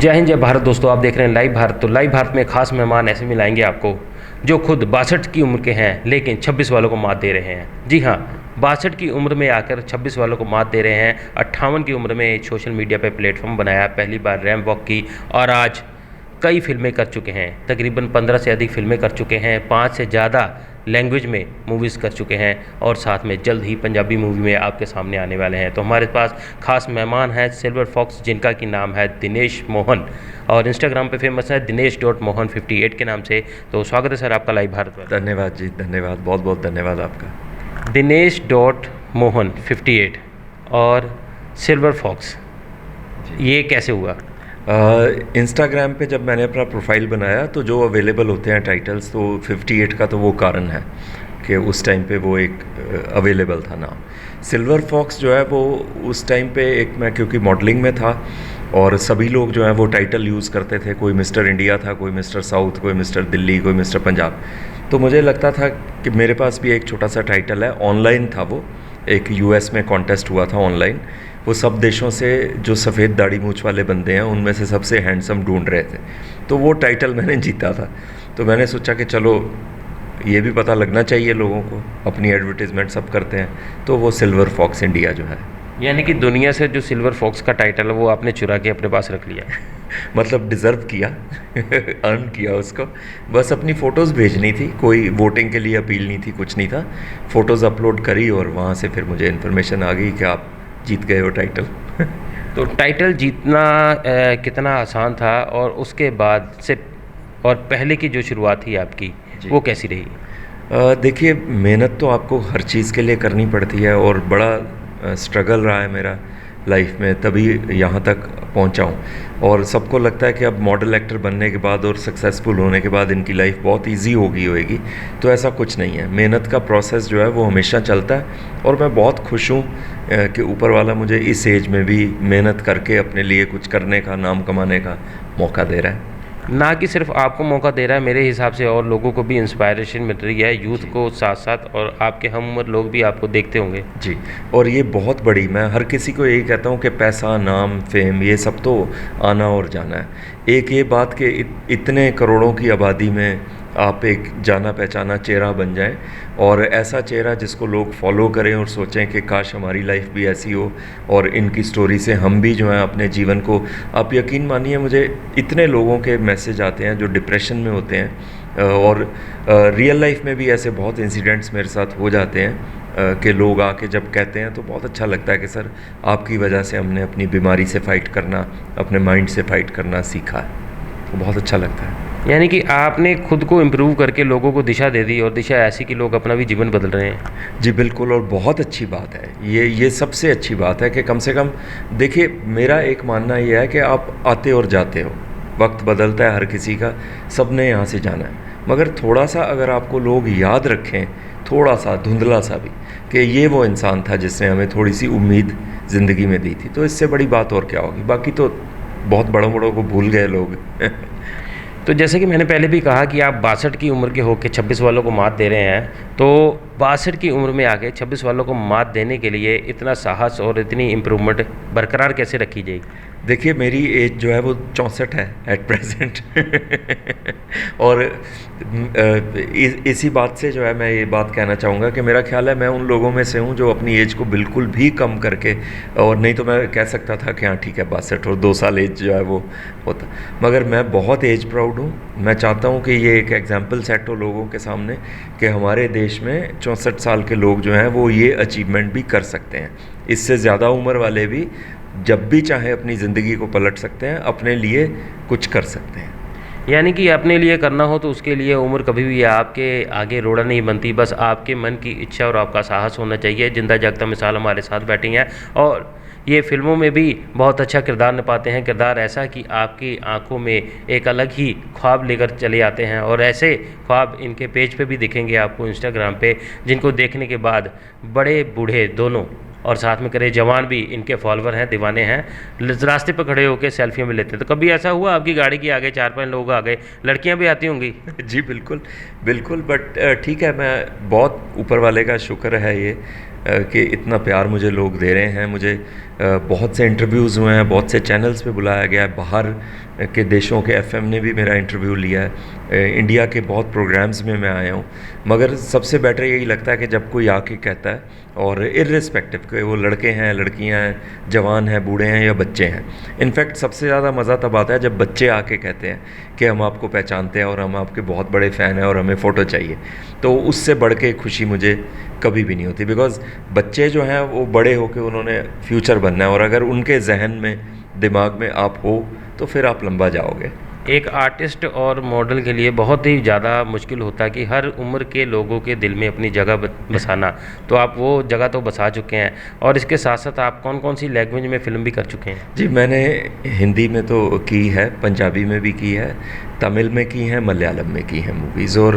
जय हिंद, जय भारत। दोस्तों, आप देख रहे हैं लाइव भारत। तो लाइव भारत में खास मेहमान ऐसे मिलाएंगे आपको जो खुद 62 की उम्र के हैं लेकिन 26 वालों को मात दे रहे हैं। जी हाँ, 62 की उम्र में आकर 26 वालों को मात दे रहे हैं। 58 की उम्र में सोशल मीडिया पर प्लेटफॉर्म बनाया, पहली बार रैंप वॉक की और आज कई फिल्में कर चुके हैं। तकरीबन 15 से अधिक फिल्में कर चुके हैं, 5 से ज़्यादा लैंग्वेज में मूवीज़ कर चुके हैं और साथ में जल्द ही पंजाबी मूवी में आपके सामने आने वाले हैं। तो हमारे पास खास मेहमान हैं सिल्वर फॉक्स, जिनका की नाम है दिनेश मोहन और इंस्टाग्राम पे फेमस है dinesh.mohan58 के नाम से। तो स्वागत है सर आपका लाइव भारत में। धन्यवाद जी, धन्यवाद, बहुत बहुत धन्यवाद आपका। dinesh.mohan58 और सिल्वर फॉक्स, ये कैसे हुआ? इंस्टाग्राम पे जब मैंने अपना प्रोफाइल बनाया तो जो अवेलेबल होते हैं टाइटल्स, तो 58 का तो वो कारण है कि उस टाइम पे वो एक अवेलेबल था नाम। सिल्वर फॉक्स जो है वो उस टाइम पे एक, मैं क्योंकि मॉडलिंग में था और सभी लोग जो हैं वो टाइटल यूज़ करते थे। कोई मिस्टर इंडिया था, कोई मिस्टर साउथ, कोई मिस्टर दिल्ली, कोई मिस्टर पंजाब। तो मुझे लगता था कि मेरे पास भी एक छोटा सा टाइटल है। ऑनलाइन था वो, एक यूएस में कॉन्टेस्ट हुआ था ऑनलाइन। वो सब देशों से जो सफ़ेद दाढ़ी मूछ वाले बंदे हैं उनमें से सबसे हैंडसम ढूंढ रहे थे। तो वो टाइटल मैंने जीता था। तो मैंने सोचा कि चलो ये भी पता लगना चाहिए लोगों को, अपनी एडवर्टीज़मेंट सब करते हैं। तो वो सिल्वर फॉक्स इंडिया जो है, यानी कि दुनिया से जो सिल्वर फॉक्स का टाइटल है वो आपने चुरा के अपने पास रख लिया। मतलब डिज़र्व किया अर्न किया उसको। बस अपनी फ़ोटोज़ भेजनी थी, कोई वोटिंग के लिए अपील नहीं थी, कुछ नहीं था। फ़ोटोज़ अपलोड करी और वहाँ से फिर मुझे इन्फॉर्मेशन आ गई कि आप जीत गए हो टाइटल। तो टाइटल जीतना कितना आसान था और उसके बाद से और पहले की जो शुरुआत थी आपकी वो कैसी रही? देखिए, मेहनत तो आपको हर चीज़ के लिए करनी पड़ती है और बड़ा स्ट्रगल रहा है मेरा लाइफ में, तभी यहाँ तक पहुँचा हूँ। और सबको लगता है कि अब मॉडल एक्टर बनने के बाद और सक्सेसफुल होने के बाद इनकी लाइफ बहुत इजी हो गई होगी। तो ऐसा कुछ नहीं है। मेहनत का प्रोसेस जो है वो हमेशा चलता है और मैं बहुत खुश हूँ कि ऊपर वाला मुझे इस एज में भी मेहनत करके अपने लिए कुछ करने का, नाम कमाने का मौका दे रहा है। ना कि सिर्फ आपको मौका दे रहा है, मेरे हिसाब से और लोगों को भी इंस्पायरेशन मिल रही है, यूथ को साथ साथ, और आपके हम उम्र लोग भी आपको देखते होंगे। जी, और ये बहुत बड़ी, मैं हर किसी को यही कहता हूँ कि पैसा, नाम, फेम, ये सब तो आना और जाना है। एक ये बात कि इतने करोड़ों की आबादी में आप एक जाना पहचाना चेहरा बन जाएं और ऐसा चेहरा जिसको लोग फॉलो करें और सोचें कि काश हमारी लाइफ भी ऐसी हो और इनकी स्टोरी से हम भी जो है अपने जीवन को, आप यकीन मानिए मुझे इतने लोगों के मैसेज आते हैं जो डिप्रेशन में होते हैं और रियल लाइफ में भी ऐसे बहुत इंसिडेंट्स मेरे साथ हो जाते हैं कि लोग आके जब कहते हैं तो बहुत अच्छा लगता है कि सर आपकी वजह से हमने अपनी बीमारी से फ़ाइट करना, अपने माइंड से फ़ाइट करना सीखा है। तो बहुत अच्छा लगता है। यानी कि आपने खुद को इम्प्रूव करके लोगों को दिशा दे दी और दिशा ऐसी कि लोग अपना भी जीवन बदल रहे हैं। जी बिल्कुल, और बहुत अच्छी बात है ये सबसे अच्छी बात है कि कम से कम, देखिए मेरा एक मानना ये है कि आप आते और जाते हो, वक्त बदलता है हर किसी का, सब ने यहाँ से जाना है, मगर थोड़ा सा अगर आपको लोग याद रखें, थोड़ा सा धुंधला सा भी, कि ये वो इंसान था जिसने हमें थोड़ी सी उम्मीद ज़िंदगी में दी थी, तो इससे बड़ी बात और क्या होगी। बाकी तो बहुत बड़ों बड़ों को भूल गए लोग। तो जैसे कि मैंने पहले भी कहा कि आप 62 की उम्र के होकर 26 वालों को मात दे रहे हैं, तो 62 की उम्र में आके 26 वालों को मात देने के लिए इतना साहस और इतनी इम्प्रूवमेंट बरकरार कैसे रखी जाएगी? देखिए, मेरी एज जो है वो 64 है एट प्रेजेंट। और इसी बात से जो है मैं ये बात कहना चाहूँगा कि मेरा ख्याल है मैं उन लोगों में से हूँ जो अपनी एज को बिल्कुल भी कम करके, और नहीं तो मैं कह सकता था कि हाँ ठीक है 62 और 2 साल एज जो है वो होता, मगर मैं बहुत एज प्राउड हूँ। मैं चाहता हूँ कि ये एक एग्जाम्पल सेट हो लोगों के सामने कि हमारे देश में 64 साल के लोग जो हैं वो ये अचीवमेंट भी कर सकते हैं। इससे ज़्यादा उम्र वाले भी जब भी चाहे अपनी ज़िंदगी को पलट सकते हैं, अपने लिए कुछ कर सकते हैं। यानी कि अपने लिए करना हो तो उसके लिए उम्र कभी भी आपके आगे रोड़ा नहीं बनती, बस आपके मन की इच्छा और आपका साहस होना चाहिए। जिंदा जागता मिसाल हमारे साथ बैठी हैं और ये फिल्मों में भी बहुत अच्छा किरदार निभाते हैं। किरदार ऐसा कि आपकी आंखों में एक अलग ही ख्वाब लेकर चले आते हैं और ऐसे ख्वाब इनके पेज पे भी दिखेंगे आपको इंस्टाग्राम पे, जिनको देखने के बाद बड़े बूढ़े दोनों और साथ में करे जवान भी इनके फॉलोवर हैं, दीवाने हैं, रास्ते पर खड़े होकर सेल्फियाँ भी लेते हैं। तो कभी ऐसा हुआ आपकी गाड़ी के आगे 4-5 लोग आ गए, लड़कियां भी आती होंगी? जी बिल्कुल बिल्कुल, बट ठीक है, मैं बहुत ऊपर वाले का शुक्र है ये कि इतना प्यार मुझे लोग दे रहे हैं। मुझे बहुत से इंटरव्यूज़ हुए हैं, बहुत से चैनल्स पे बुलाया गया है, बाहर के देशों के एफएम ने भी मेरा इंटरव्यू लिया है, इंडिया के बहुत प्रोग्राम्स में मैं आया हूँ। मगर सबसे बेटर यही लगता है कि जब कोई आके कहता है, और इर्रिस्पेक्टिव कि वो लड़के हैं, लड़कियां हैं, जवान हैं, बूढ़े हैं या बच्चे हैं। इनफैक्ट सबसे ज़्यादा मज़ा तब आता है जब बच्चे आके कहते हैं कि हम आपको पहचानते हैं और हम आपके बहुत बड़े फ़ैन हैं और हमें फ़ोटो चाहिए। तो उससे बढ़ के खुशी मुझे कभी भी नहीं होती, बिकॉज़ बच्चे जो हैं वो बड़े होकर उन्होंने फ्यूचर बनना है, और अगर उनके जहन में, दिमाग में आप हो तो फिर आप लंबा जाओगे। एक आर्टिस्ट और मॉडल के लिए बहुत ही ज़्यादा मुश्किल होता है कि हर उम्र के लोगों के दिल में अपनी जगह बसाना। तो आप वो जगह तो बसा चुके हैं, और इसके साथ साथ आप कौन कौन सी लैंग्वेज में फ़िल्म भी कर चुके हैं? जी, मैंने हिंदी में तो की है, पंजाबी में भी की है, तमिल में की है, मलयालम में की है मूवीज़। और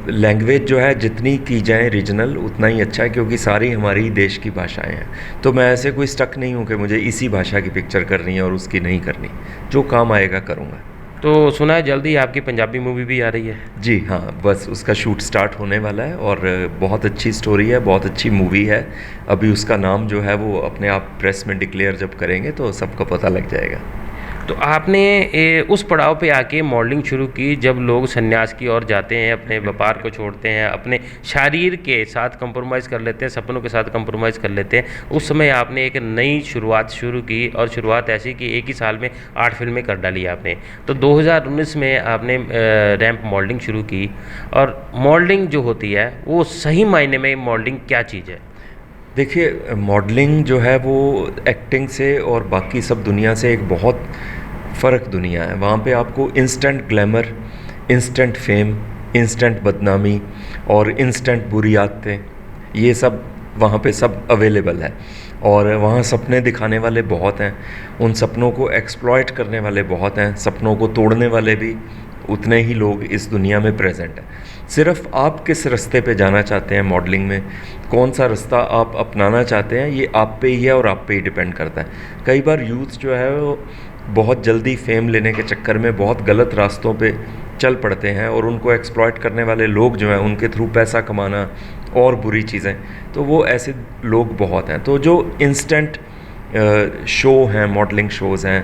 लैंग्वेज जो है जितनी की जाए रीजनल उतना ही अच्छा है, क्योंकि सारी हमारी देश की भाषाएं हैं। तो मैं ऐसे कोई स्टक नहीं हूँ कि मुझे इसी भाषा की पिक्चर करनी है और उसकी नहीं करनी, जो काम आएगा करूँगा। तो सुना है जल्दी आपकी पंजाबी मूवी भी आ रही है? जी हाँ, बस उसका शूट स्टार्ट होने वाला है, और बहुत अच्छी स्टोरी है, बहुत अच्छी मूवी है। अभी उसका नाम जो है वो अपने आप प्रेस में डिक्लेयर जब करेंगे तो सबको पता लग जाएगा। तो आपने उस पड़ाव पे आके मॉडलिंग शुरू की जब लोग संन्यास की ओर जाते हैं, अपने व्यापार को छोड़ते हैं, अपने शरीर के साथ कंप्रोमाइज़ कर लेते हैं, सपनों के साथ कंप्रोमाइज़ कर लेते हैं। उस समय आपने एक नई शुरुआत शुरू की, और शुरुआत ऐसी कि एक ही साल में 8 फिल्में कर डाली आपने। तो 2019 में आपने रैंप मॉडलिंग शुरू की। और मॉडलिंग जो होती है वो सही मायने में मॉडलिंग क्या चीज़ है? देखिए, मॉडलिंग जो है वो एक्टिंग से और बाकी सब दुनिया से एक बहुत फ़र्क दुनिया है। वहाँ पे आपको instant glamour, instant fame, instant बदनामी और इंस्टेंट बुरी आदतें, ये सब वहाँ पे सब अवेलेबल है। और वहाँ सपने दिखाने वाले बहुत हैं, उन सपनों को एक्सप्लॉइट करने वाले बहुत हैं, सपनों को तोड़ने वाले भी उतने ही लोग इस दुनिया में प्रेजेंट हैं। सिर्फ आप किस रास्ते पे जाना चाहते हैं मॉडलिंग में, कौन सा रास्ता आप अपनाना चाहते हैं, ये आप पे ही है और आप पे ही डिपेंड करता है। कई बार यूथ जो है वो बहुत जल्दी फेम लेने के चक्कर में बहुत गलत रास्तों पे चल पड़ते हैं, और उनको एक्सप्लॉइट करने वाले लोग जो हैं उनके थ्रू पैसा कमाना और बुरी चीज़ें, तो वो ऐसे लोग बहुत हैं। तो जो इंस्टेंट शो हैं, मॉडलिंग शोज़ हैं,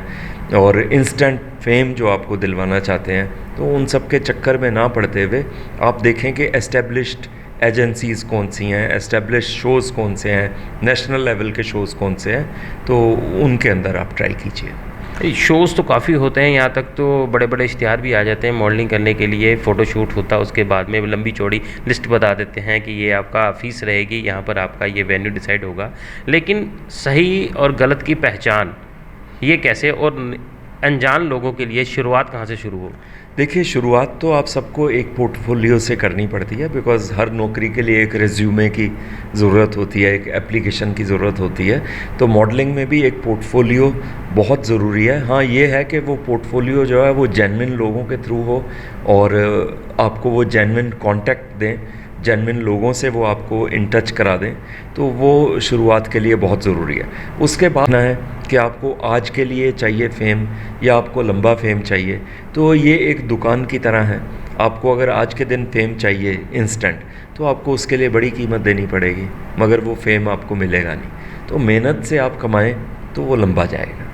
और इंस्टेंट फेम जो आपको दिलवाना चाहते हैं, तो उन सब के चक्कर में ना पड़ते हुए आप देखें कि एस्टेब्लिश्ड एजेंसीज़ कौन सी हैं, एस्टेब्लिश्ड शोज़ कौन से हैं, नेशनल लेवल के शोज़ कौन से हैं, तो उनके अंदर आप ट्राई कीजिए। शोज़ तो काफ़ी होते हैं, यहाँ तक तो बड़े बड़े इश्तिहार भी आ जाते हैं मॉडलिंग करने के लिए। फ़ोटोशूट होता है, उसके बाद में लंबी चौड़ी लिस्ट बता देते हैं कि ये आपका फ़ीस रहेगी, यहाँ पर आपका ये वेन्यू डिसाइड होगा। लेकिन सही और गलत की पहचान ये कैसे, और अनजान लोगों के लिए शुरुआत कहाँ से शुरू हो? देखिए, शुरुआत तो आप सबको एक पोर्टफोलियो से करनी पड़ती है, बिकॉज़ हर नौकरी के लिए एक रिज्यूमे की ज़रूरत होती है, एक एप्लीकेशन की ज़रूरत होती है। तो मॉडलिंग में भी एक पोर्टफोलियो बहुत ज़रूरी है। हाँ, ये है कि वो पोर्टफोलियो जो है वो जेन्युइन लोगों के थ्रू हो, और आपको वो जेन्युइन कॉन्टैक्ट दें, जेन्युइन लोगों से वो आपको इन टच करा दें, तो वो शुरुआत के लिए बहुत ज़रूरी है। उसके बाद ना है कि आपको आज के लिए चाहिए फ़ेम या आपको लंबा फ़ेम चाहिए, तो ये एक दुकान की तरह है। आपको अगर आज के दिन फ़ेम चाहिए इंस्टेंट, तो आपको उसके लिए बड़ी कीमत देनी पड़ेगी, मगर वो फ़ेम आपको मिलेगा नहीं। तो मेहनत से आप कमाएं तो वो लंबा जाएगा।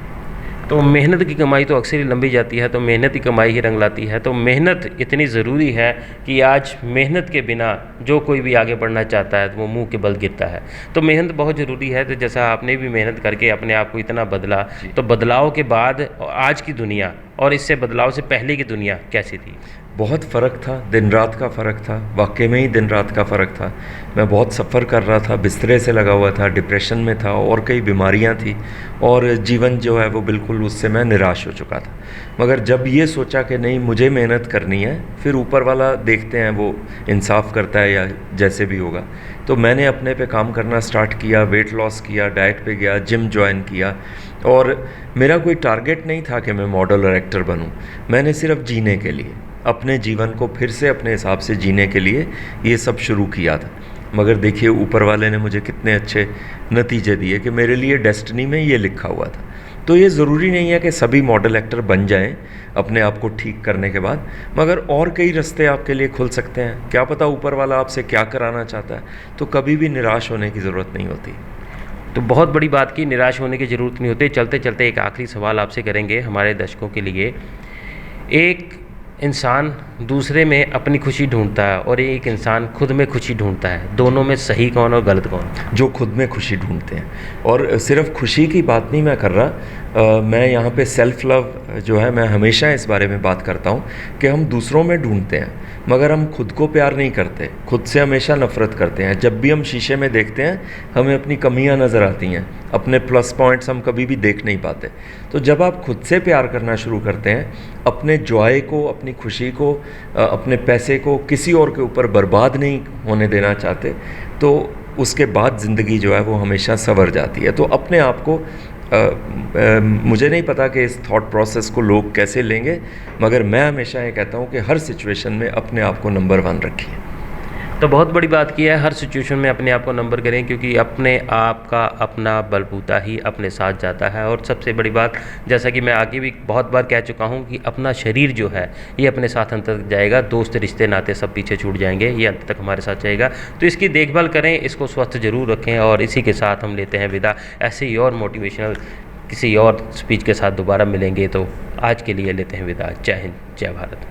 तो मेहनत की कमाई तो अक्सर ही लंबी जाती है, तो मेहनत की कमाई ही रंग लाती है। तो मेहनत इतनी ज़रूरी है कि आज मेहनत के बिना जो कोई भी आगे बढ़ना चाहता है तो वो मुंह के बल गिरता है। तो मेहनत बहुत ज़रूरी है। तो जैसा आपने भी मेहनत करके अपने आप को इतना बदला, तो बदलाव के बाद आज की दुनिया और इससे बदलाव से पहले की दुनिया कैसी थी? बहुत फ़र्क था, दिन रात का फ़र्क था, वाकई में ही दिन रात का फ़र्क था। मैं बहुत सफ़र कर रहा था, बिस्तरे से लगा हुआ था, डिप्रेशन में था, और कई बीमारियां थी, और जीवन जो है वो बिल्कुल उससे मैं निराश हो चुका था। मगर जब ये सोचा कि नहीं, मुझे मेहनत करनी है, फिर ऊपर वाला देखते हैं वो इंसाफ करता है या जैसे भी होगा, तो मैंने अपने पे काम करना स्टार्ट किया, वेट लॉस किया, डाइट पे गया, जिम ज्वाइन किया। और मेरा कोई टारगेट नहीं था कि मैं मॉडल और एक्टर बनूं। मैंने सिर्फ जीने के लिए, अपने जीवन को फिर से अपने हिसाब से जीने के लिए ये सब शुरू किया था। मगर देखिए, ऊपर वाले ने मुझे कितने अच्छे नतीजे दिए कि मेरे लिए डेस्टिनी में ये लिखा हुआ था। तो ये ज़रूरी नहीं है कि सभी मॉडल एक्टर बन जाएं अपने आप को ठीक करने के बाद, मगर और कई रास्ते आपके लिए खुल सकते हैं। क्या पता ऊपर वाला आपसे क्या कराना चाहता है, तो कभी भी निराश होने की ज़रूरत नहीं होती। तो बहुत बड़ी बात की, निराश होने की ज़रूरत नहीं होती। चलते चलते एक आखिरी सवाल आपसे करेंगे हमारे दर्शकों के लिए। एक इंसान दूसरे में अपनी खुशी ढूंढता है और एक इंसान खुद में खुशी ढूंढता है, दोनों में सही कौन और गलत कौन? जो खुद में खुशी ढूंढते हैं। और सिर्फ खुशी की बात नहीं मैं कर रहा, मैं यहाँ पे सेल्फ लव जो है, मैं हमेशा इस बारे में बात करता हूँ कि हम दूसरों में ढूंढते हैं मगर हम खुद को प्यार नहीं करते, खुद से हमेशा नफ़रत करते हैं। जब भी हम शीशे में देखते हैं हमें अपनी कमियां नज़र आती हैं, अपने प्लस पॉइंट्स हम कभी भी देख नहीं पाते। तो जब आप खुद से प्यार करना शुरू करते हैं, अपने जॉय को, अपनी खुशी को, अपने पैसे को किसी और के ऊपर बर्बाद नहीं होने देना चाहते, तो उसके बाद ज़िंदगी जो है वो हमेशा संवर जाती है। तो अपने आप को मुझे नहीं पता कि इस थॉट प्रोसेस को लोग कैसे लेंगे, मगर मैं हमेशा ये कहता हूँ कि हर सिचुएशन में अपने आप को नंबर 1 रखिए। तो बहुत बड़ी बात की है, हर सिचुएशन में अपने आप को नंबर करें, क्योंकि अपने आप का अपना बलबूता ही अपने साथ जाता है। और सबसे बड़ी बात, जैसा कि मैं आगे भी बहुत बार कह चुका हूं, कि अपना शरीर जो है ये अपने साथ अंत तक जाएगा, दोस्त रिश्ते नाते सब पीछे छूट जाएंगे, ये अंत तक हमारे साथ जाएगा। तो इसकी देखभाल करें, इसको स्वस्थ ज़रूर रखें। और इसी के साथ हम लेते हैं विदा। ऐसे ही और मोटिवेशनल किसी और स्पीच के साथ दोबारा मिलेंगे। तो आज के लिए लेते हैं विदा। जय हिंद, जय भारत।